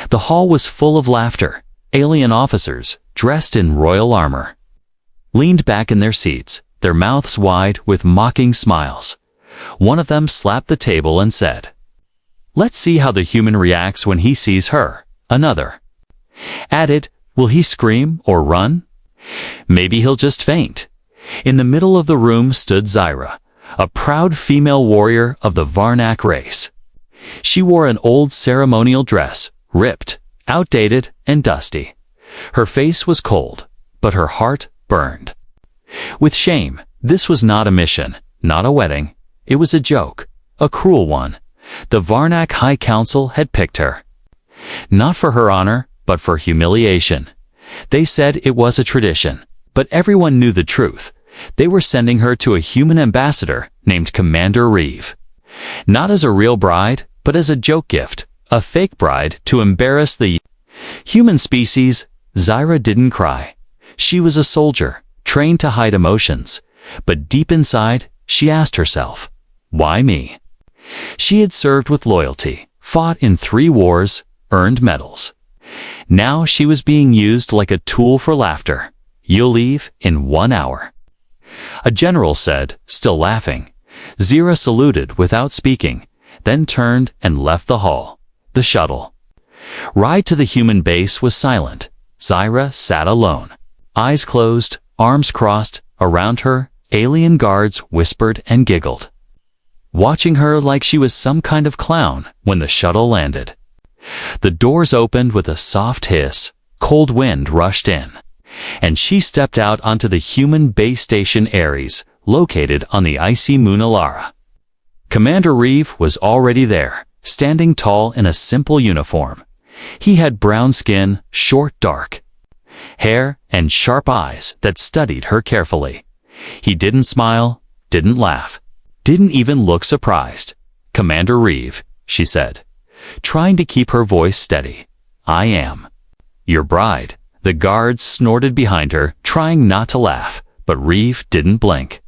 The hall was full of laughter. Alien officers, dressed in royal armor, leaned back in their seats, their mouths wide with mocking smiles. One of them slapped the table and said, "Let's see how the human reacts when he sees her." Another added, "Will he scream or run? Maybe he'll just faint." In the middle of the room stood Zyra, a proud female warrior of the Varnak race. She wore an old ceremonial dress, ripped, outdated, and dusty. Her face was cold, but her heart burned with shame. This was not a mission, not a wedding. It was a joke, a cruel one. The Varnak High Council had picked her, not for her honor, but for humiliation. They said it was a tradition, but everyone knew the truth. They were sending her to a human ambassador named Commander Reeve. Not as a real bride, but as a joke gift, a fake bride to embarrass the human species. Zyra didn't cry. She was a soldier, trained to hide emotions. But deep inside, she asked herself, why me? She had served with loyalty, fought in 3 wars, earned medals. Now she was being used like a tool for laughter. You'll leave in 1 hour. A general said, still laughing. Zyra saluted without speaking, then turned and left the hall. The shuttle ride to the human base was silent. Zyra sat alone, eyes closed, arms crossed. Around her, alien guards whispered and giggled, watching her like she was some kind of clown. When the shuttle landed, the doors opened with a soft hiss. Cold wind rushed in, and she stepped out onto the human base station Ares, located on the icy moon Alara. Commander Reeve was already there, standing tall in a simple uniform. He had brown skin, short dark hair, and sharp eyes that studied her carefully. He didn't smile, didn't laugh, didn't even look surprised. "Commander Reeve," she said, trying to keep her voice steady. "I am your bride." The guards snorted behind her, trying not to laugh, but Reeve didn't blink.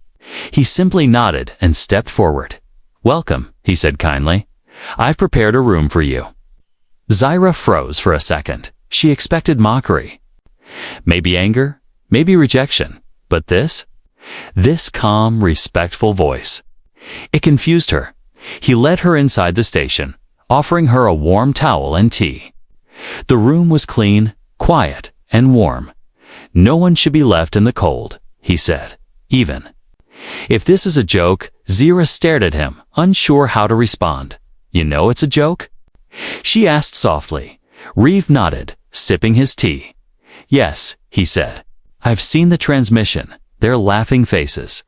He simply nodded and stepped forward. "Welcome," he said kindly. "I've prepared a room for you." Zyra froze for a second. She expected mockery. Maybe anger, maybe rejection, but this calm, respectful voice, it confused her. He led her inside the station, offering her a warm towel and tea. The room was clean, quiet, and warm. "No one should be left in the cold," he said. "Even if this is a joke." Zyra stared at him, unsure how to respond. "You know it's a joke?" she asked softly. Reeve nodded, sipping his tea. "Yes," he said. "I've seen the transmission. They're laughing faces."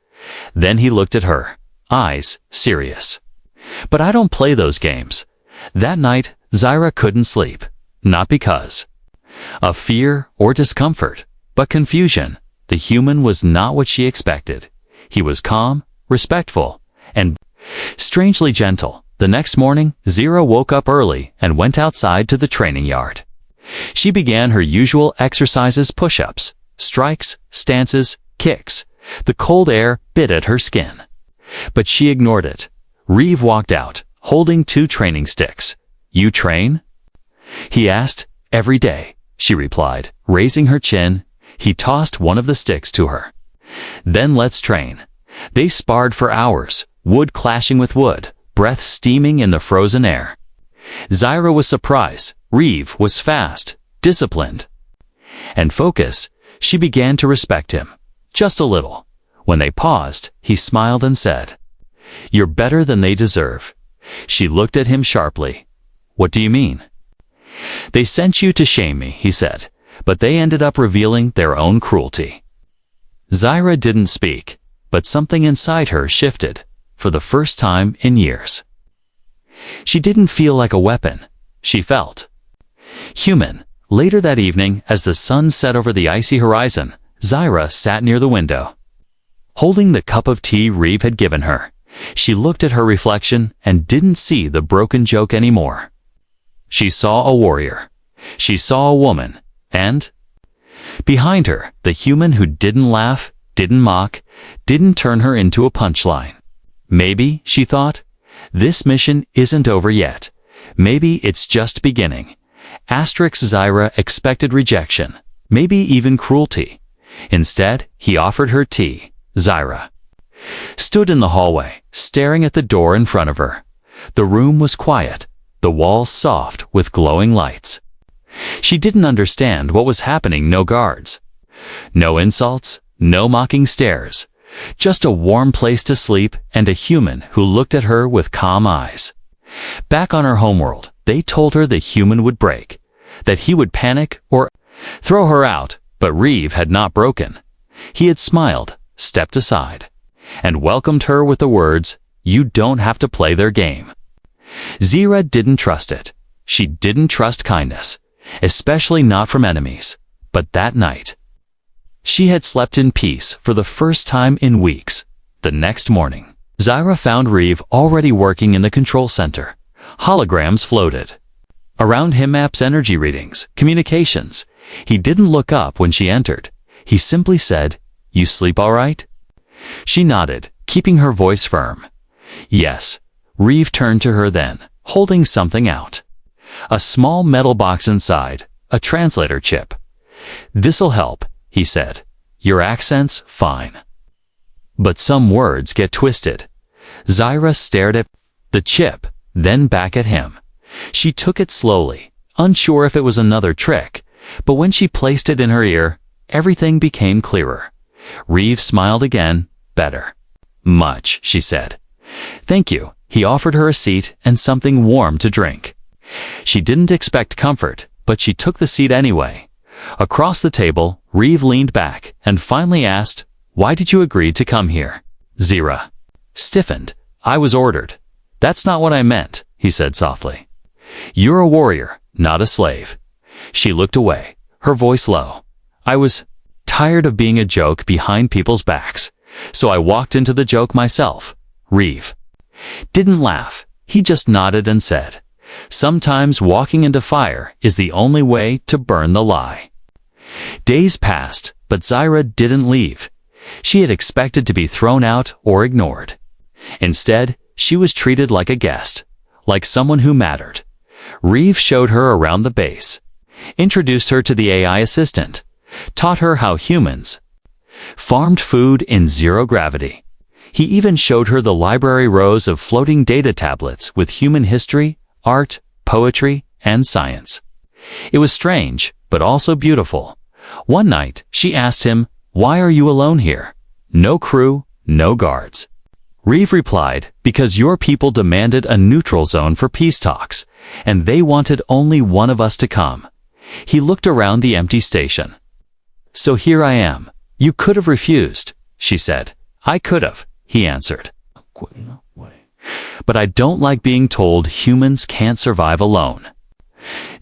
Then he looked at her, eyes serious. "But I don't play those games." That night, Zyra couldn't sleep. Not because of fear or discomfort, but confusion. The human was not what she expected. He was calm, respectful, and strangely gentle. The next morning, Zyra woke up early and went outside to the training yard. She began her usual exercises: push-ups, strikes, stances, kicks. The cold air bit at her skin, but she ignored it. Reeve walked out, holding 2 training sticks. "You train?" he asked. "Every day," she replied, raising her chin. He tossed one of the sticks to her. "Then let's train." They sparred for hours, wood clashing with wood, breath steaming in the frozen air. Zyra was surprised. Reeve was fast, disciplined, and focused. She began to respect him, just a little. When they paused, he smiled and said, "You're better than they deserve." She looked at him sharply. "What do you mean?" "They sent you to shame me," he said, "but they ended up revealing their own cruelty." Zyra didn't speak, but something inside her shifted, for the first time in years. She didn't feel like a weapon. She felt human. Later that evening, as the sun set over the icy horizon, Zyra sat near the window, holding the cup of tea Reeve had given her. She looked at her reflection and didn't see the broken joke anymore. She saw a warrior. She saw a woman. And behind her, the human who didn't laugh, didn't mock, didn't turn her into a punchline. Maybe, she thought, this mission isn't over yet. Maybe it's just beginning. Zyra expected rejection, maybe even cruelty. Instead, he offered her tea. Zyra stood in the hallway, staring at the door in front of her. The room was quiet, the walls soft with glowing lights. She didn't understand what was happening. No guards, no insults, no mocking stares. Just a warm place to sleep and a human who looked at her with calm eyes. Back on her homeworld, they told her the human would break, that he would panic or throw her out, but Reeve had not broken. He had smiled, stepped aside, and welcomed her with the words, "You don't have to play their game." Zyra didn't trust it. She didn't trust kindness, especially not from enemies. But that night, she had slept in peace for the first time in weeks. The next morning, Zyra found Reeve already working in the control center. Holograms floated around him, maps, energy readings, communications. He didn't look up when she entered. He simply said, "You sleep all right?" She nodded, keeping her voice firm. "Yes." Reeve turned to her then, holding something out. A small metal box inside, a translator chip. "This'll help," he said. "Your accent's fine, but some words get twisted." Zyra stared at the chip, then back at him. She took it slowly, unsure if it was another trick, but when she placed it in her ear, everything became clearer. Reeve smiled again. "Better." "Much," she said. "Thank you." He offered her a seat and something warm to drink. She didn't expect comfort, but she took the seat anyway. Across the table, Reeve leaned back and finally asked, "Why did you agree to come here?" Zyra stiffened. "I was ordered." "That's not what I meant," he said softly. "You're a warrior, not a slave." She looked away, her voice low. "I was tired of being a joke behind people's backs, so I walked into the joke myself." Reeve didn't laugh. He just nodded and said, "Sometimes walking into fire is the only way to burn the lie." Days passed, but Zyra didn't leave. She had expected to be thrown out or ignored. Instead, she was treated like a guest, like someone who mattered. Reeve showed her around the base, introduced her to the AI assistant, taught her how humans farmed food in zero gravity. He even showed her the library rows of floating data tablets with human history, art, poetry, and science. It was strange, but also beautiful. One night, she asked him, "Why are you alone here? No crew, no guards." Reeve replied, "Because your people demanded a neutral zone for peace talks, and they wanted only one of us to come." He looked around the empty station. "So here I am. You could have refused," she said. "I could have," he answered. "But I don't like being told humans can't survive alone."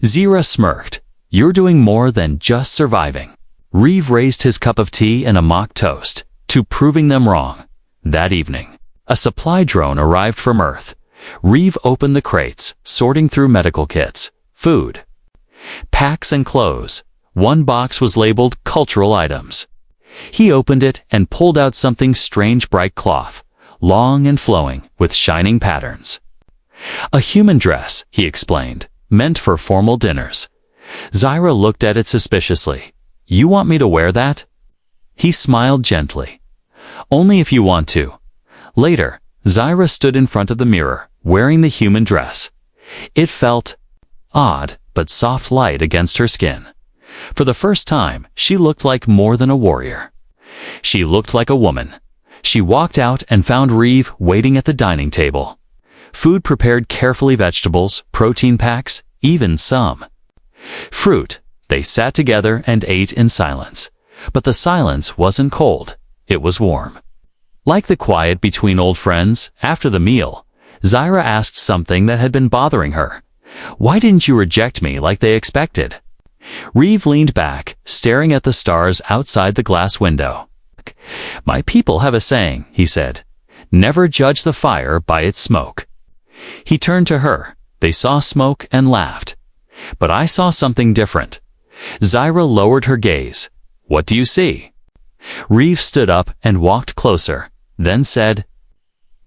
Zyra smirked. "You're doing more than just surviving." Reeve raised his cup of tea and a mock toast to proving them wrong. That evening, a supply drone arrived from Earth. Reeve opened the crates, sorting through medical kits, food, packs, and clothes. One box was labeled cultural items. He opened it and pulled out something strange, bright cloth, long and flowing, with shining patterns. "A human dress," he explained, "meant for formal dinners." Zyra looked at it suspiciously. "You want me to wear that?" He smiled gently. "Only if you want to." Later, Zyra stood in front of the mirror, wearing the human dress. It felt odd, but soft light against her skin. For the first time, she looked like more than a warrior. She looked like a woman. She walked out and found Reeve waiting at the dining table. Food prepared carefully, vegetables, protein packs, even some fruit. They sat together and ate in silence. But the silence wasn't cold. It was warm. Like the quiet between old friends, after the meal, Zyra asked something that had been bothering her. "Why didn't you reject me like they expected?" Reeve leaned back, staring at the stars outside the glass window. "My people have a saying," he said. "Never judge the fire by its smoke." He turned to her. They saw smoke and laughed. But I saw something different. Zyra lowered her gaze. "What do you see?" Reeve stood up and walked closer, then said,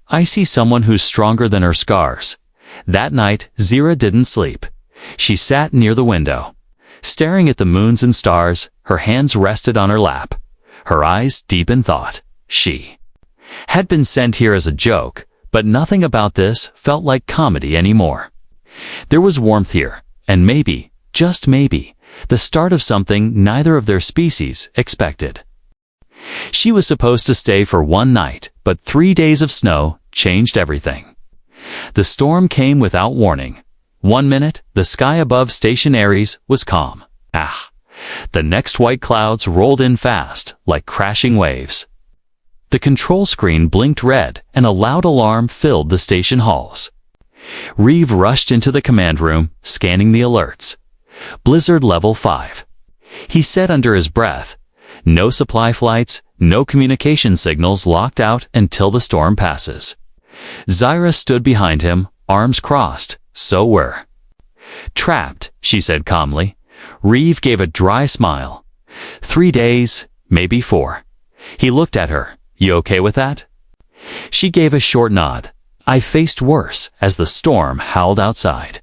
"I see someone who's stronger than her scars." That night, Zyra didn't sleep. She sat near the window, staring at the moons and stars, her hands rested on her lap, her eyes deep in thought. She had been sent here as a joke, but nothing about this felt like comedy anymore. There was warmth here, and maybe, just maybe, the start of something neither of their species expected. She was supposed to stay for one night, but 3 days of snow changed everything. The storm came without warning. 1 minute, the sky above Station Aries was calm. The next white clouds rolled in fast, like crashing waves. The control screen blinked red, and a loud alarm filled the station halls. Reeve rushed into the command room, scanning the alerts. Blizzard level 5. He said under his breath, "No supply flights, no communication signals locked out until the storm passes." Zyra stood behind him, arms crossed. "So we're trapped," she said calmly. Reeve gave a dry smile. 3 days, maybe 4. He looked at her. "You okay with that?" She gave a short nod. "I faced worse," as the storm howled outside.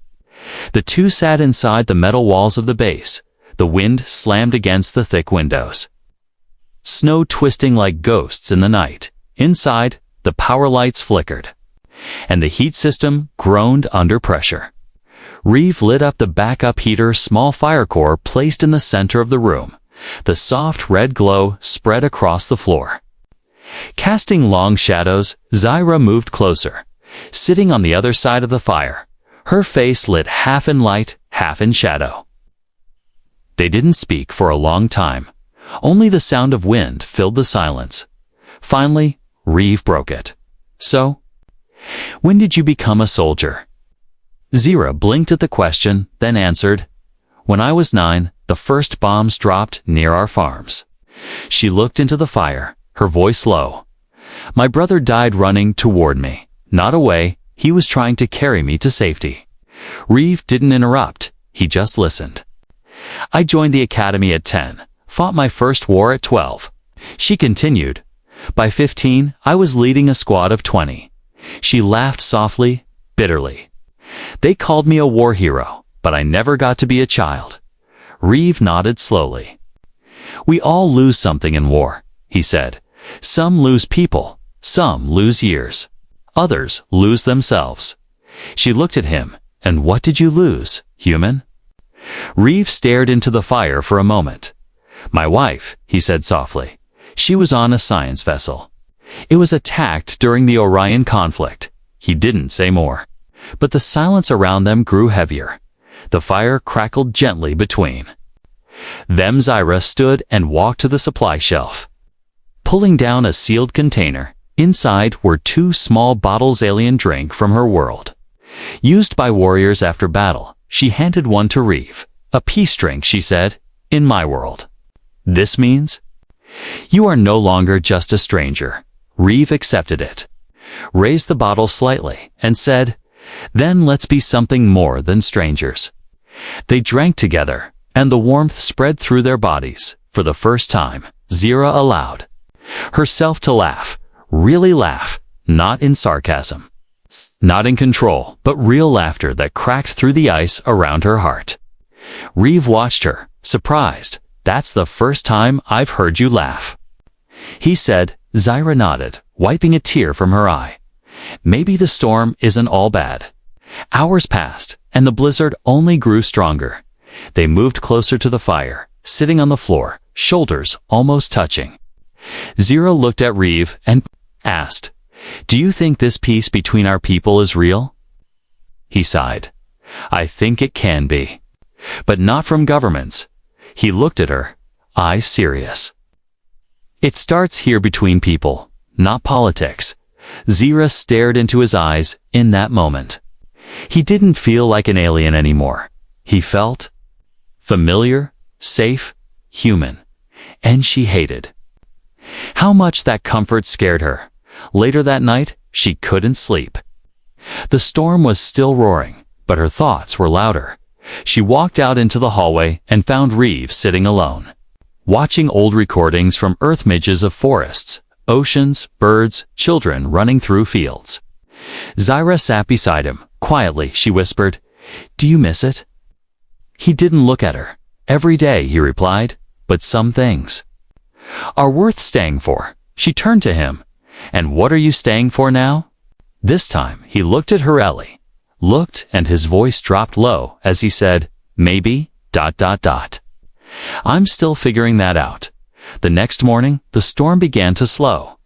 The two sat inside the metal walls of the base. The wind slammed against the thick windows. Snow twisting like ghosts in the night. Inside, the power lights flickered, and the heat system groaned under pressure. Reeve lit up the backup heater, small fire core placed in the center of the room. The soft red glow spread across the floor. Casting long shadows, Zyra moved closer, sitting on the other side of the fire, her face lit half in light, half in shadow. They didn't speak for a long time. Only the sound of wind filled the silence. Finally, Reeve broke it. "So, when did you become a soldier?" Zyra blinked at the question, then answered, "When I was 9, the first bombs dropped near our farms." She looked into the fire, her voice low. "My brother died running toward me, not away. He was trying to carry me to safety." Reeve didn't interrupt, he just listened. "I joined the academy at 10, fought my first war at 12. She continued. "By 15, I was leading a squad of 20. She laughed softly, bitterly. "They called me a war hero, but I never got to be a child." Reeve nodded slowly. "We all lose something in war," he said. "Some lose people, some lose years. Others lose themselves." She looked at him. "And what did you lose, human?" Reeve stared into the fire for a moment. "My wife," he said softly. "She was on a science vessel. It was attacked during the Orion conflict." He didn't say more, but the silence around them grew heavier. The fire crackled gently between them. Zyra stood and walked to the supply shelf, pulling down a sealed container. Inside were 2 small bottles alien drink from her world, used by warriors after battle. She handed one to Reeve. "A peace drink," she said. "In my world. This means you are no longer just a stranger." Reeve accepted it, raised the bottle slightly, and said, "Then let's be something more than strangers." They drank together, and the warmth spread through their bodies. For the first time, Zyra allowed herself to laugh, really laugh, not in sarcasm, not in control, but real laughter that cracked through the ice around her heart. Reeve watched her, surprised. "That's the first time I've heard you laugh," he said. Zyra nodded, wiping a tear from her eye. "Maybe the storm isn't all bad." Hours passed, and the blizzard only grew stronger. They moved closer to the fire, sitting on the floor, shoulders almost touching. Zyra looked at Reeve and asked, "Do you think this peace between our people is real?" He sighed. "I think it can be, but not from governments." He looked at her, eyes serious. "It starts here between people, not politics." Zyra stared into his eyes in that moment. He didn't feel like an alien anymore. He felt familiar, safe, human. And she hated how much that comfort scared her. Later that night, she couldn't sleep. The storm was still roaring, but her thoughts were louder. She walked out into the hallway and found Reeve sitting alone, watching old recordings from Earth images of forests, oceans, birds, children running through fields. Zyra sat beside him. Quietly, she whispered, "Do you miss it?" He didn't look at her. Every day, he replied, but some things are worth staying for. She turned to him. And what are you staying for now? This time, he looked at her, Ellie. Looked, and his voice dropped low as he said, maybe, ... I'm still figuring that out. The next morning, the storm began to slow.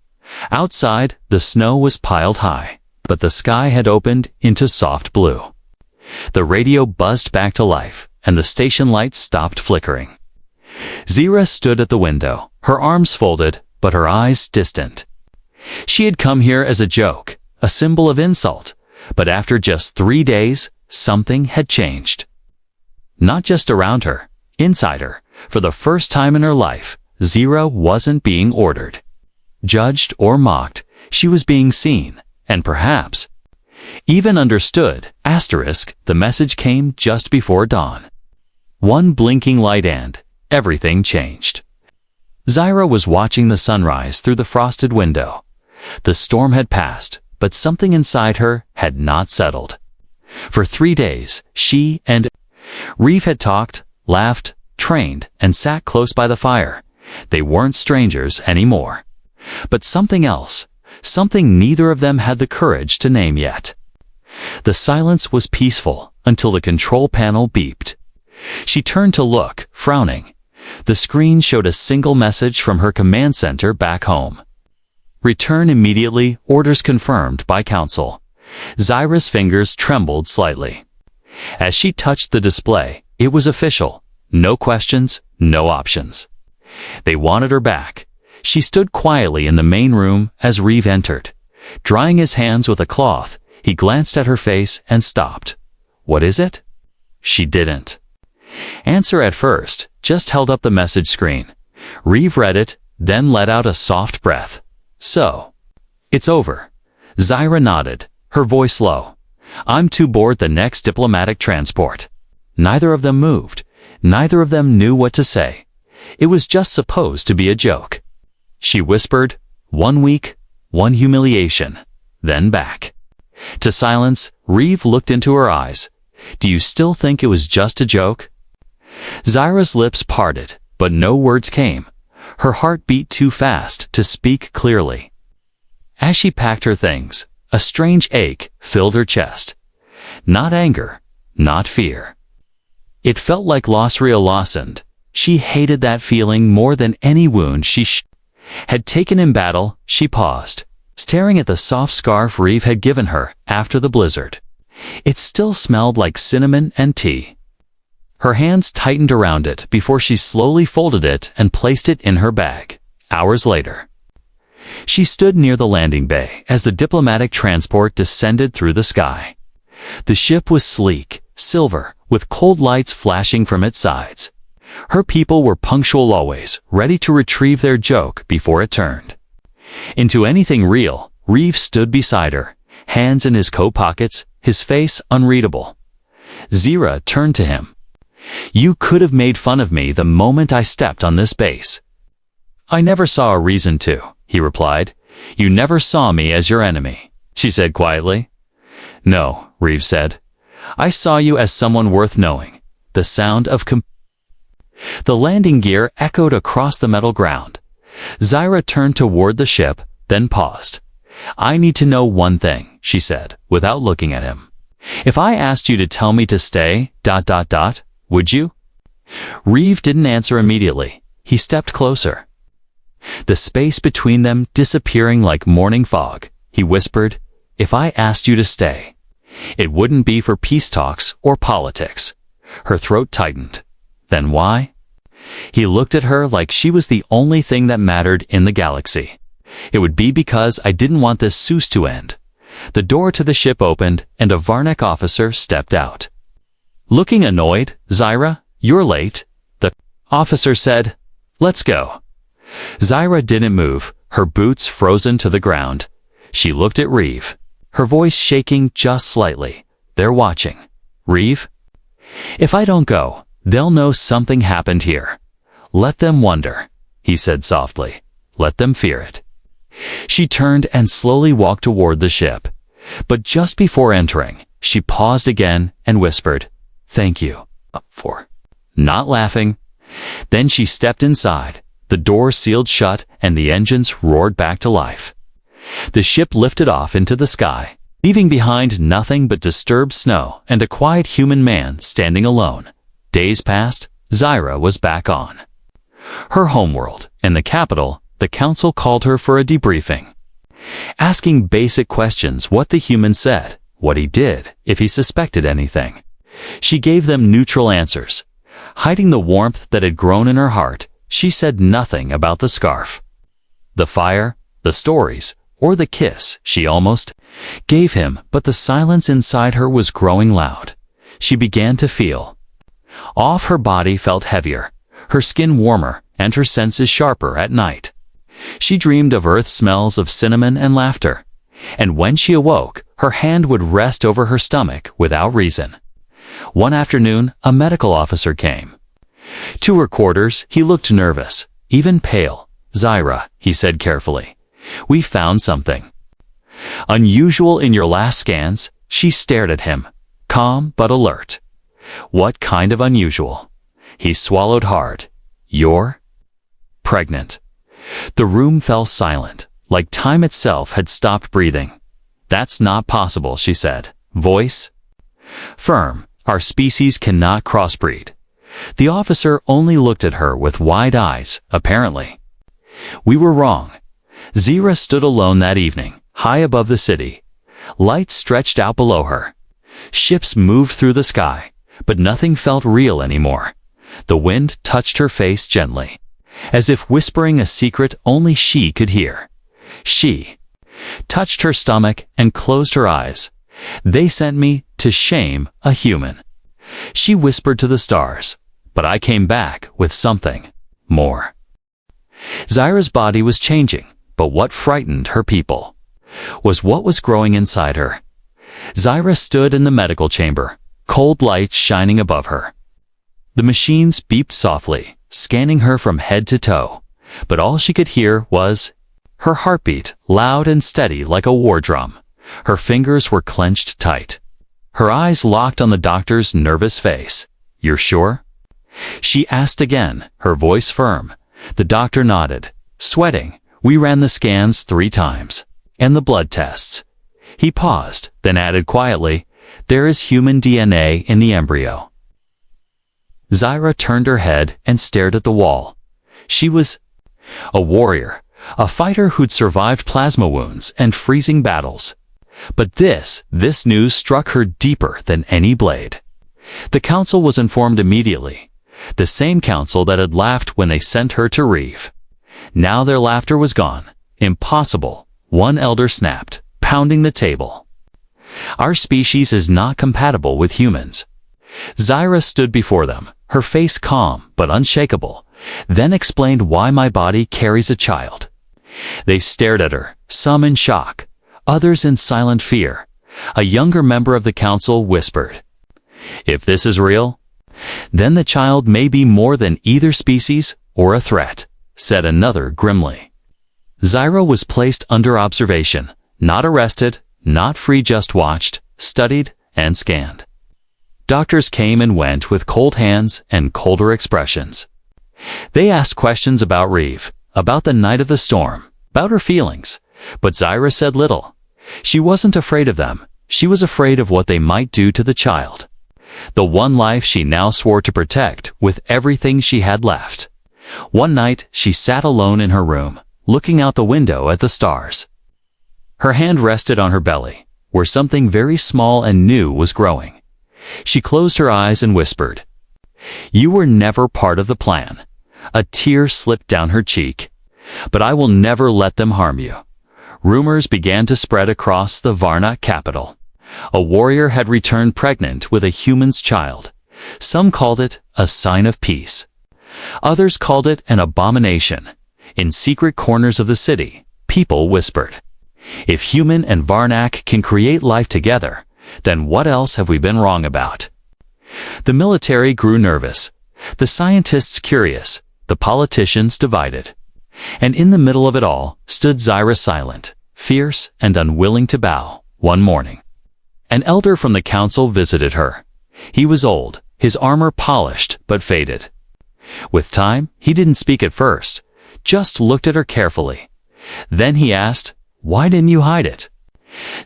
Outside, the snow was piled high, but the sky had opened into soft blue. The radio buzzed back to life, and the station lights stopped flickering. Zira stood at the window, her arms folded, but her eyes distant. She had come here as a joke, a symbol of insult, but after just 3 days, something had changed. Not just around her, inside her, for the first time in her life, Zira wasn't being ordered, judged, or mocked. She was being seen, and perhaps even understood. The message came just before dawn. One blinking light and everything changed. Zira was watching the sunrise through the frosted window. The storm had passed, but something inside her had not settled. For 3 days, she and Reeve had talked, laughed, trained, and sat close by the fire. They weren't strangers anymore. But something else, something neither of them had the courage to name yet. The silence was peaceful until the control panel beeped. She turned to look, frowning. The screen showed a single message from her command center back home. Return immediately, orders confirmed by Council. Zira's fingers trembled slightly. As she touched the display, it was official. No questions, no options. They wanted her back. She stood quietly in the main room as Reeve entered. Drying his hands with a cloth, he glanced at her face and stopped. What is it? She didn't answer at first, just held up the message screen. Reeve read it, then let out a soft breath. So, it's over. Zira nodded, her voice low. I'm to board the next diplomatic transport. Neither of them moved. Neither of them knew what to say. It was just supposed to be a joke. She whispered, 1 week, 1 humiliation, then back. To silence, Reeve looked into her eyes. Do you still think it was just a joke? Zira's lips parted, but no words came. Her heart beat too fast to speak clearly. As she packed her things, a strange ache filled her chest. Not anger, not fear. It felt like loss real-lossened. She hated that feeling more than any wound she had taken in battle. She paused, staring at the soft scarf Reeve had given her after the blizzard. It still smelled like cinnamon and tea. Her hands tightened around it before she slowly folded it and placed it in her bag. Hours later, she stood near the landing bay as the diplomatic transport descended through the sky. The ship was sleek, silver, with cold lights flashing from its sides. Her people were punctual always, ready to retrieve their joke before it turned into anything real. Reeve stood beside her, hands in his coat pockets, his face unreadable. Zira turned to him. You could have made fun of me the moment I stepped on this base. I never saw a reason to, he replied. You never saw me as your enemy, she said quietly. No, Reeve said. I saw you as someone worth knowing. The sound of the landing gear echoed across the metal ground. Zira turned toward the ship, then paused. I need to know one thing, she said, without looking at him. If I asked you to tell me to stay, ... would you? Reeve didn't answer immediately. He stepped closer, the space between them disappearing like morning fog. He whispered, if I asked you to stay, it wouldn't be for peace talks or politics. Her throat tightened. Then why? He looked at her like she was the only thing that mattered in the galaxy. It would be because I didn't want this Seuss to end. The door to the ship opened, and a Varnek officer stepped out. Looking annoyed, Zira, you're late, the officer said. Let's go. Zira didn't move, her boots frozen to the ground. She looked at Reeve, her voice shaking just slightly. They're watching. Reeve? If I don't go, they'll know something happened here. Let them wonder, he said softly. Let them fear it. She turned and slowly walked toward the ship. But just before entering, she paused again and whispered, Thank you for not laughing. Then she stepped inside. The door sealed shut and the engines roared back to life. The ship lifted off into the sky, leaving behind nothing but disturbed snow and a quiet human man standing alone. Days passed. Zyra was back on her homeworld. In the capital, the council called her for a debriefing, asking basic questions: what the human said, what he did, if he suspected anything. She gave them neutral answers. Hiding the warmth that had grown in her heart, she said nothing about the scarf, the fire, the stories, or the kiss she almost gave him, but the silence inside her was growing loud. She began to feel off. Her body felt heavier, her skin warmer, and her senses sharper at night. She dreamed of earth smells of cinnamon and laughter, and when she awoke, her hand would rest over her stomach without reason. One afternoon, a medical officer came to her quarters. He looked nervous, even pale. "Zyra," he said carefully, "we found something unusual in your last scans." She stared at him, calm but alert. "What kind of unusual?" He swallowed hard. "You're pregnant." The room fell silent, like time itself had stopped breathing. "That's not possible," she said, voice firm. "Our species cannot crossbreed." The officer only looked at her with wide eyes, apparently. "We were wrong." Zyra stood alone that evening, high above the city. Lights stretched out below her. Ships moved through the sky, but nothing felt real anymore. The wind touched her face gently, as if whispering a secret only she could hear. She touched her stomach and closed her eyes. "They sent me to shame a human," she whispered to the stars, "but I came back with something more." Zyra's body was changing, but what frightened her people was what was growing inside her. Zyra stood in the medical chamber, cold light shining above her. The machines beeped softly, scanning her from head to toe, but all she could hear was her heartbeat, loud and steady like a war drum. Her fingers were clenched tight. Her eyes locked on the doctor's nervous face. "You're sure?" she asked again, her voice firm. The doctor nodded, sweating. "We ran the scans 3 times. And the blood tests." He paused, then added quietly, "There is human DNA in the embryo." Zyra turned her head and stared at the wall. She was a warrior, a fighter who'd survived plasma wounds and freezing battles. But this news struck her deeper than any blade. The council was informed immediately. The same council that had laughed when they sent her to Reeve. Now their laughter was gone. "Impossible," one elder snapped, pounding the table. "Our species is not compatible with humans." Zyra stood before them, her face calm but unshakable, then explained why my body carries a child. They stared at her, some in shock, others in silent fear. A younger member of the council whispered, "If this is real, then the child may be more than either species or a threat," said another grimly. Zyra was placed under observation, not arrested, not free, just watched, studied, and scanned. Doctors came and went with cold hands and colder expressions. They asked questions about Reeve, about the night of the storm, about her feelings, but Zyra said little. She wasn't afraid of them. She was afraid of what they might do to the child, the one life she now swore to protect with everything she had left. One night, she sat alone in her room, looking out the window at the stars. Her hand rested on her belly, where something very small and new was growing. She closed her eyes and whispered, "You were never part of the plan." A tear slipped down her cheek. "But I will never let them harm you." Rumors began to spread across the Varna capital. A warrior had returned pregnant with a human's child. Some called it a sign of peace. Others called it an abomination. In secret corners of the city, people whispered, "If human and Varnak can create life together, then what else have we been wrong about?" The military grew nervous, the scientists curious, the politicians divided. And in the middle of it all stood Zyra, silent, fierce, and unwilling to bow. One morning, an elder from the council visited her. He was old, his armor polished but faded. With time, he didn't speak at first, just looked at her carefully. Then he asked, "Why didn't you hide it?"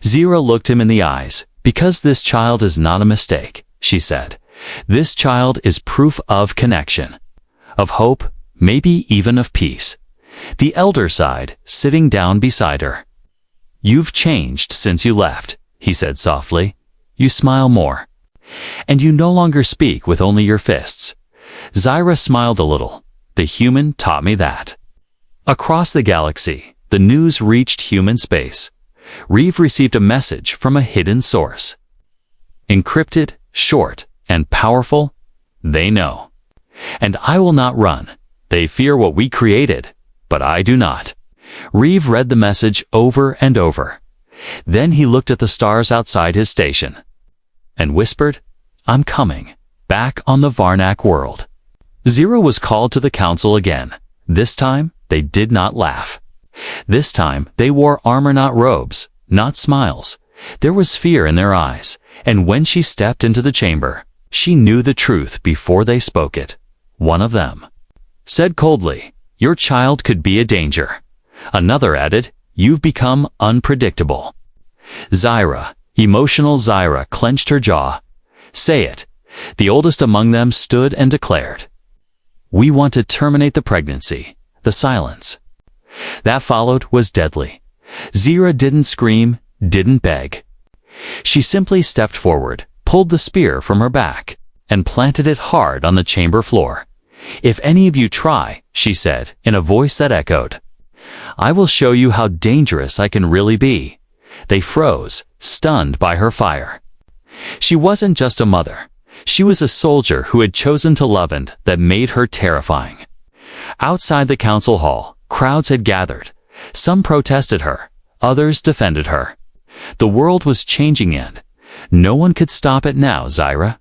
Zira looked him in the eyes. "Because this child is not a mistake," she said. "This child is proof of connection, of hope, maybe even of peace." The elder sighed, sitting down beside her. "You've changed since you left," he said softly. "You smile more. And you no longer speak with only your fists." Zira smiled a little. "The human taught me that." Across the galaxy, the news reached human space. Reeve received a message from a hidden source. Encrypted, short, and powerful, "They know. And I will not run. They fear what we created, but I do not." Reeve read the message over and over. Then he looked at the stars outside his station and whispered, "I'm coming, back on the Varnak world." Zira was called to the council again. This time, they did not laugh. This time, they wore armor, not robes, not smiles. There was fear in their eyes, and when she stepped into the chamber, she knew the truth before they spoke it. One of them said coldly, "Your child could be a danger." Another added, "You've become unpredictable." Zira, emotional Zira, clenched her jaw. "Say it." The oldest among them stood and declared, "We want to terminate the pregnancy." The silence that followed was deadly. Zira didn't scream, didn't beg. She simply stepped forward, pulled the spear from her back, and planted it hard on the chamber floor. "If any of you try," she said, in a voice that echoed, "I will show you how dangerous I can really be." They froze, stunned by her fire. She wasn't just a mother. She was a soldier who had chosen to love, and that made her terrifying. Outside the council hall, crowds had gathered. Some protested her, others defended her. The world was changing, and no one could stop it now. Zira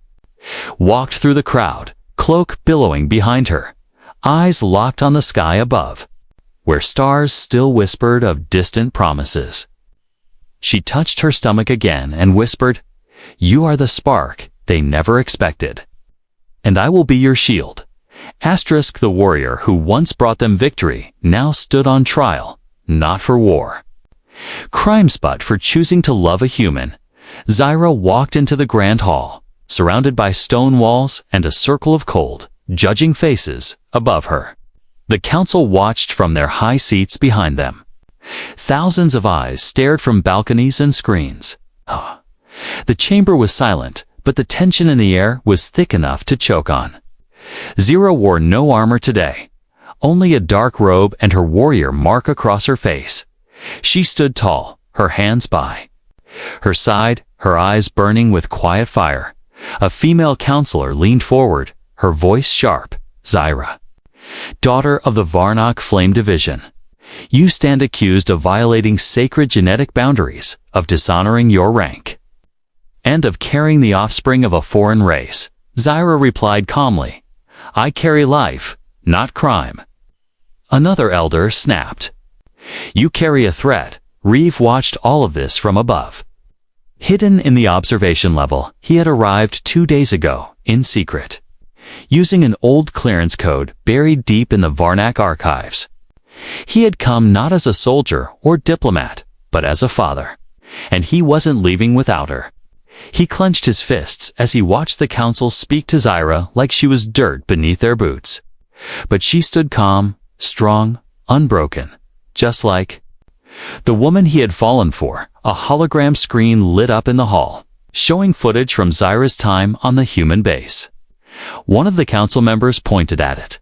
walked through the crowd, cloak billowing behind her, eyes locked on the sky above, where stars still whispered of distant promises. She touched her stomach again and whispered, "You are the spark they never expected. And I will be your shield." Asterisk, the warrior who once brought them victory now stood on trial, not for war, crimes, but for choosing to love a human. Zira walked into the grand hall, surrounded by stone walls and a circle of cold, judging faces above her. The council watched from their high seats behind them. Thousands of eyes stared from balconies and screens. The chamber was silent, but the tension in the air was thick enough to choke on. Zira wore no armor today, only a dark robe and her warrior mark across her face. She stood tall, her hands by her side, her eyes burning with quiet fire. A female counselor leaned forward, her voice sharp. "Zira, daughter of the Varnak Flame Division, you stand accused of violating sacred genetic boundaries, of dishonoring your rank, and of carrying the offspring of a foreign race." Zira replied calmly, "I carry life, not crime." Another elder snapped, "You carry a threat." Reeve watched all of this from above. Hidden in the observation level, he had arrived 2 days ago, in secret, using an old clearance code buried deep in the Varnak archives. He had come not as a soldier or diplomat, but as a father, and he wasn't leaving without her. He clenched his fists as he watched the council speak to Zira like she was dirt beneath their boots. But she stood calm, strong, unbroken, just like the woman he had fallen for. A hologram screen lit up in the hall, showing footage from Zira's time on the human base. One of the council members pointed at it.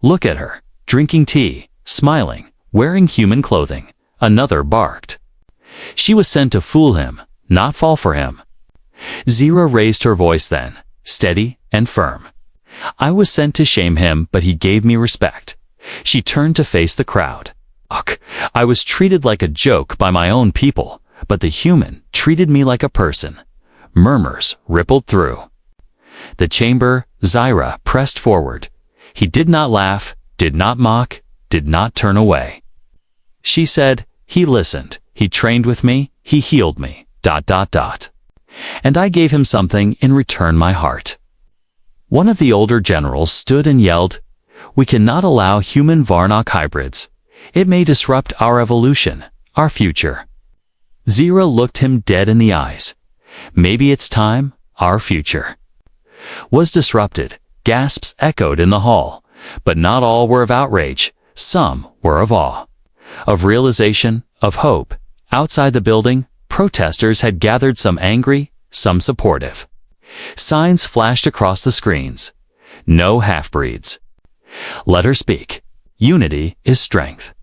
"Look at her, drinking tea, smiling, wearing human clothing." Another barked. "She was sent to fool him, not fall for him." Zira raised her voice then, steady and firm. "I was sent to shame him, but he gave me respect." She turned to face the crowd. "Ugh, I was treated like a joke by my own people, but the human treated me like a person." Murmurs rippled through the chamber. Zira pressed forward. He did not laugh, did not mock, did not turn away. She said, "He listened, he trained with me, he healed me, ... And I gave him something in return, my heart." One of the older generals stood and yelled, "We cannot allow human Varnock hybrids. It may disrupt our evolution, our future." Zira looked him dead in the eyes. "Maybe it's time our future was disrupted." Gasps echoed in the hall, but not all were of outrage. Some were of awe, of realization, of hope. Outside the building, protesters had gathered, some angry, some supportive. Signs flashed across the screens. "No half-breeds. Let her speak. Unity is strength."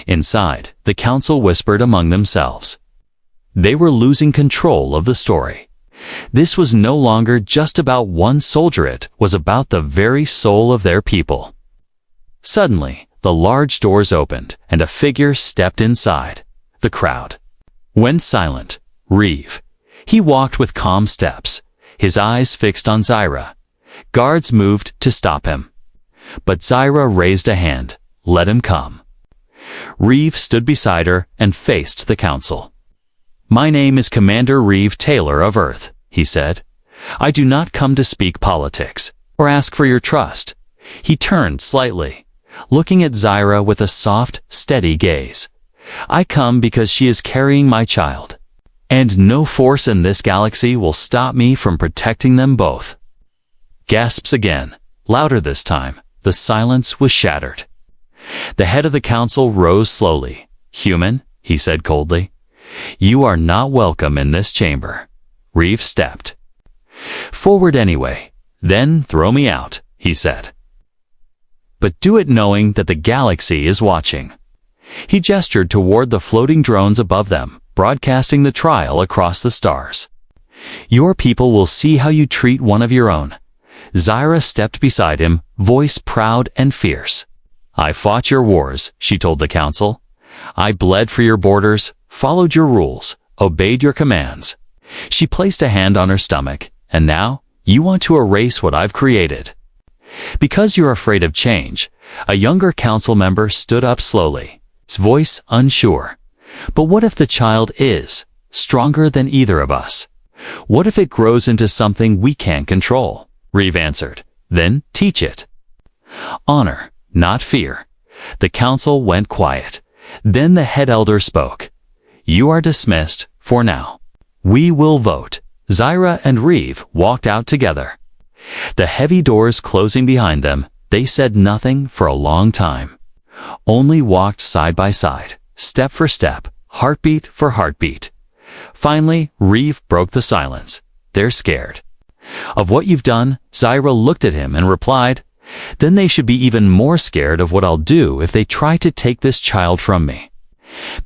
Inside, the council whispered among themselves. They were losing control of the story. This was no longer just about one soldier, it was about the very soul of their people. Suddenly, the large doors opened, and a figure stepped inside. The crowd went silent. Reeve. He walked with calm steps, his eyes fixed on Zira. Guards moved to stop him, but Zira raised a hand. "Let him come." Reeve stood beside her and faced the council. "My name is Commander Reeve Taylor of Earth," he said. "I do not come to speak politics or ask for your trust." He turned slightly, looking at Zira with a soft, steady gaze. "I come because she is carrying my child, and no force in this galaxy will stop me from protecting them both." Gasps again, louder this time. The silence was shattered. The head of the council rose slowly. "Human," he said coldly, "you are not welcome in this chamber." Reeve stepped forward anyway. "Then throw me out," he said. "But do it knowing that the galaxy is watching." He gestured toward the floating drones above them, broadcasting the trial across the stars. "Your people will see how you treat one of your own." Zira stepped beside him, voice proud and fierce. "I fought your wars," she told the council. "I bled for your borders, followed your rules, obeyed your commands." She placed a hand on her stomach. "And now, you want to erase what I've created because you're afraid of change." A younger council member stood up slowly, his voice unsure. "But what if the child is stronger than either of us? What if it grows into something we can't control?" Reeve answered. "Then teach it. Honor, not fear." The council went quiet. Then the head elder spoke. "You are dismissed for now. We will vote." Zira and Reeve walked out together, the heavy doors closing behind them. They said nothing for a long time, only walked side by side, step for step, heartbeat for heartbeat. Finally, Reeve broke the silence. "They're scared of what you've done." Zira looked at him and replied, "Then they should be even more scared of what I'll do if they try to take this child from me."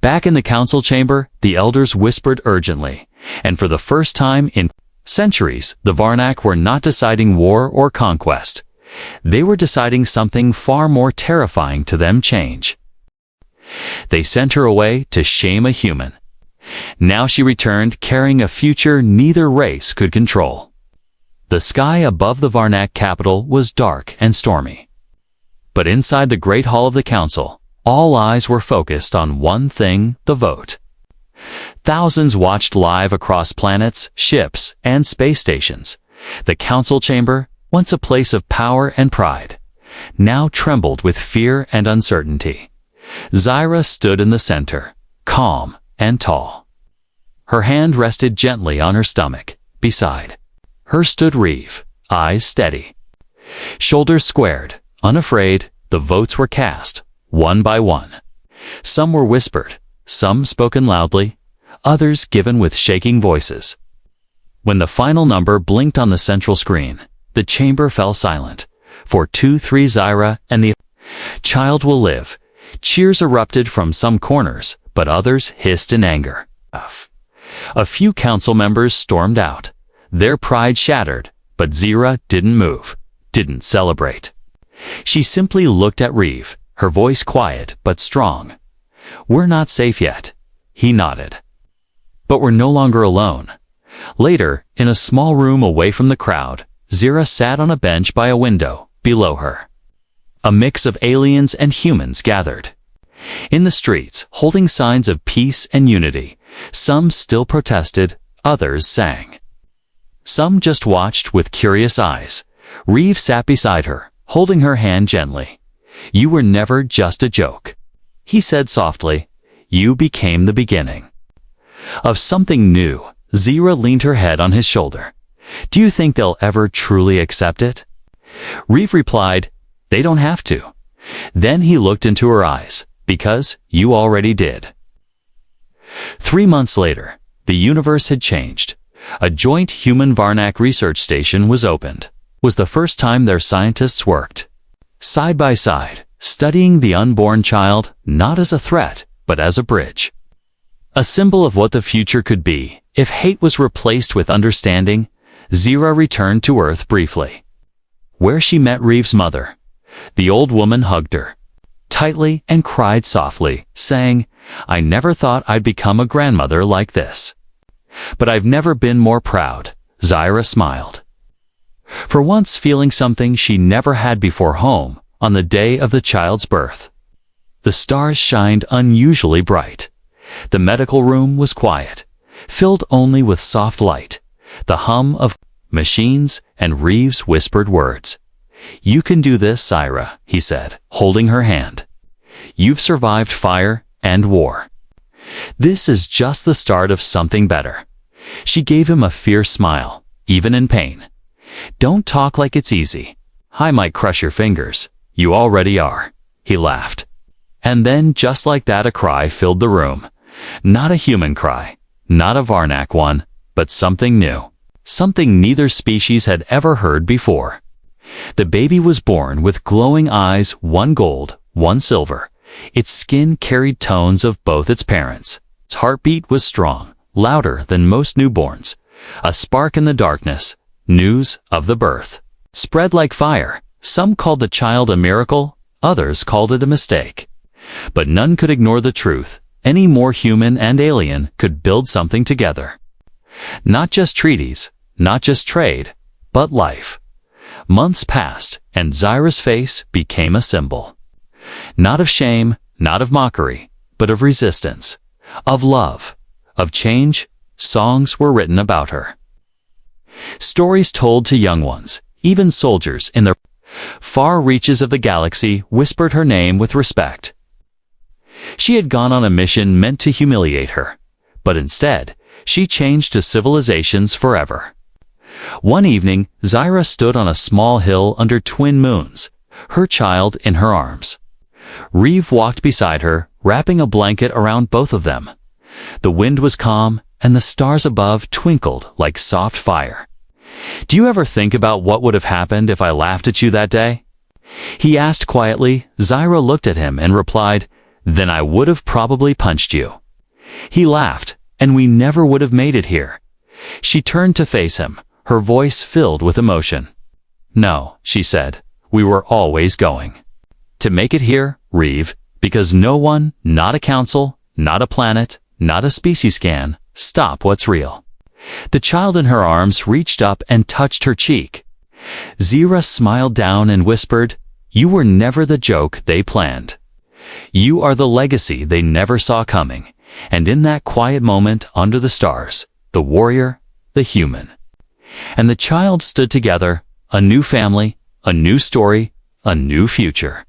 Back in the council chamber, the elders whispered urgently, and for the first time in centuries, the Varnock were not deciding war or conquest. They were deciding something far more terrifying to them: change. They sent her away to shame a human. Now she returned carrying a future neither race could control. The sky above the Varnock capital was dark and stormy. But inside the great hall of the council, all eyes were focused on one thing: the vote. Thousands watched live across planets, ships, and space stations. The council chamber, once a place of power and pride, now trembled with fear and uncertainty. Zira stood in the center, calm and tall. Her hand rested gently on her stomach. Beside her stood Reeve, eyes steady, shoulders squared, unafraid. The votes were cast, one by one. Some were whispered, some spoken loudly, others given with shaking voices. When the final number blinked on the central screen, the chamber fell silent. 4-2-3 Zira and the child will live. Cheers erupted from some corners, but others hissed in anger. A few council members stormed out, their pride shattered, but Zira didn't move, didn't celebrate. She simply looked at Reeve, her voice quiet but strong. "We're not safe yet." He nodded. "But we're no longer alone." Later, in a small room away from the crowd, Zira sat on a bench by a window. Below her, a mix of aliens and humans gathered. In the streets, holding signs of peace and unity, some still protested, others sang. Some just watched with curious eyes, Reeve sat beside her, holding her hand gently. "You were never just a joke," he said softly. "You became the beginning of something new." Zira leaned her head on his shoulder. "Do you think they'll ever truly accept it?" Reeve replied, "They don't have to." Then he looked into her eyes, "Because you already did." 3 months later, the universe had changed. A joint human-Varnak research station was opened. It was the first time their scientists worked side by side, studying the unborn child not as a threat, but as a bridge. A symbol of what the future could be if hate was replaced with understanding. Zira returned to Earth briefly, where she met Reeve's mother. The old woman hugged her tightly and cried softly, saying, "I never thought I'd become a grandmother like this. But I've never been more proud." Zira smiled, for once feeling something she never had before home on the day of the child's birth. The stars shined unusually bright. The medical room was quiet, filled only with soft light, the hum of machines, and Reeve's whispered words. "You can do this, Zira," he said, holding her hand. "You've survived fire and war. This is just the start of something better." She gave him a fierce smile, even in pain. "Don't talk like it's easy. I might crush your fingers. You already are." He laughed. And then, just like that, a cry filled the room. Not a human cry, not a Varnak one, but something new. Something neither species had ever heard before. The baby was born with glowing eyes, one gold, one silver. Its skin carried tones of both its parents. Its heartbeat was strong, louder than most newborns. A spark in the darkness. News of the birth spread like fire. Some called the child a miracle, others called it a mistake. But none could ignore the truth. Any more human and alien could build something together. Not just treaties, not just trade, but life. Months passed, and Zira's face became a symbol. Not of shame, not of mockery, but of resistance, of love, of change. Songs were written about her. Stories told to young ones, even soldiers in the far reaches of the galaxy whispered her name with respect. She had gone on a mission meant to humiliate her, but instead, she changed to civilizations forever. One evening, Zira stood on a small hill under twin moons, her child in her arms. Reeve walked beside her, wrapping a blanket around both of them. The wind was calm, and the stars above twinkled like soft fire. "Do you ever think about what would have happened if I laughed at you that day?" he asked quietly. Zira looked at him and replied, "Then I would have probably punched you." He laughed, "And we never would have made it here." She turned to face him, her voice filled with emotion. "No," she said, "we were always going to make it here, Reeve, because no one, not a council, not a planet, not a species can stop what's real." The child in her arms reached up and touched her cheek. Zira smiled down and whispered, "You were never the joke they planned. You are the legacy they never saw coming." And in that quiet moment under the stars, the warrior, the human, and the child stood together, a new family, a new story, a new future.